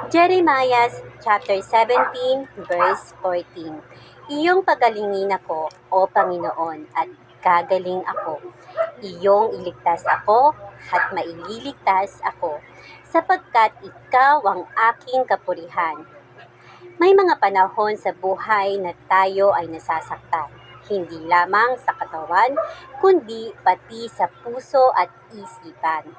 Jeremiah chapter 17, verse 14. Iyong pagalingin ako, O Panginoon, at gagaling ako. Iyong iligtas ako at maililigtas ako, sapagkat ikaw ang aking kapurihan. May mga panahon sa buhay na tayo ay nasasaktan, hindi lamang sa katawan, kundi pati sa puso at isipan.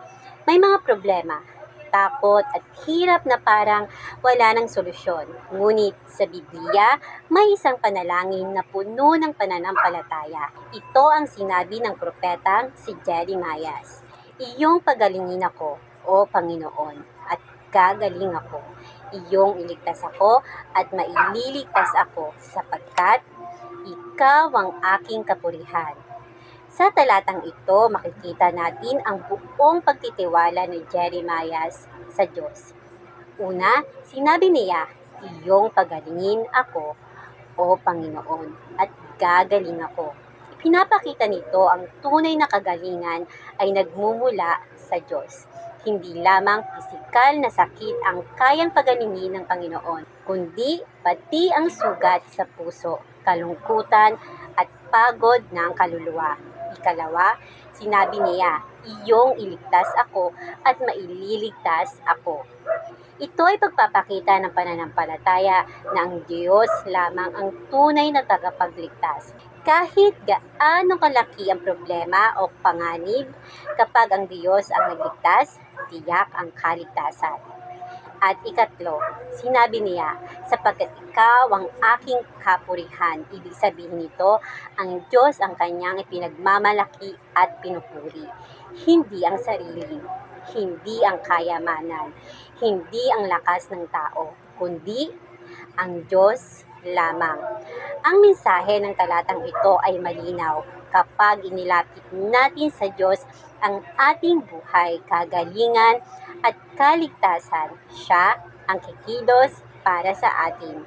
May mga problema, takot at hirap na parang wala ng solusyon. Ngunit sa Biblia, may isang panalangin na puno ng pananampalataya. Ito ang sinabi ng propetang si Jeremiah. Iyong pagalingin ako, O Panginoon, at gagaling ako. Iyong iligtas ako at maililigtas ako sapagkat ikaw ang aking kapurihan. Sa talatang ito, makikita natin ang buong pagtitiwala ni Jeremiah sa Diyos. Una, sinabi niya, iyong pagalingin ako, O Panginoon, at gagaling ako. Pinapakita nito ang tunay na kagalingan ay nagmumula sa Diyos. Hindi lamang pisikal na sakit ang kayang pagalingin ng Panginoon, kundi pati ang sugat sa puso, kalungkutan at pagod ng kaluluwa. Ikalawa, sinabi niya, iyong iligtas ako at maililigtas ako. Ito ay pagpapakita ng pananampalataya na ang Diyos lamang ang tunay na tagapagligtas. Kahit gaano kalaki ang problema o panganib, kapag ang Diyos ang nagligtas, tiyak ang kaligtasan. At ikatlo, sinabi niya, sapagkat ikaw ang aking kapurihan. Ibig sabihin nito, ang Diyos ang kanyang ipinagmamalaki at pinupuri. Hindi ang sarili, hindi ang kayamanan, hindi ang lakas ng tao, kundi ang Diyos lamang. Ang mensahe ng talatang ito ay malinaw. Kapag inilapit natin sa Diyos ang ating buhay, kagalingan at kaligtasan, siya ang kikilos para sa atin.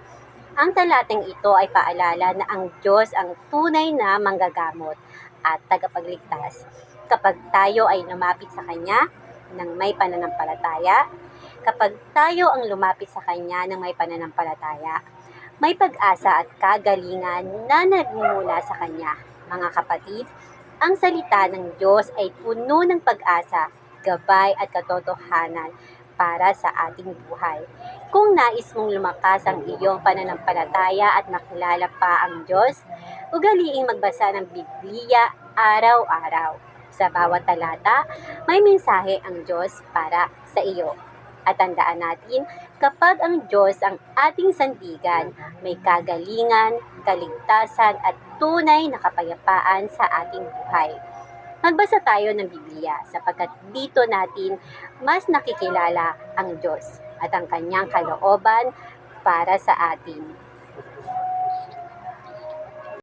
Ang talatang ito ay paalala na ang Diyos ang tunay na manggagamot at tagapagligtas. Kapag tayo ay lumapit sa Kanya ng may pananampalataya, kapag tayo ang lumapit sa Kanya ng may pananampalataya, may pag-asa at kagalingan na nagmumula sa Kanya. Mga kapatid, ang salita ng Diyos ay puno ng pag-asa, gabay at katotohanan para sa ating buhay. Kung nais mong lumakas ang iyong pananampalataya at makilala pa ang Diyos, ugaliing magbasa ng Biblia araw-araw. Sa bawat talata, may mensahe ang Diyos para sa iyo. At tandaan natin, kapag ang Diyos ang ating sandigan, may kagalingan, kaligtasan at tunay na kapayapaan sa ating buhay. Magbasa tayo ng Biblia sapagkat dito natin mas nakikilala ang Diyos at ang kanyang kalooban para sa atin.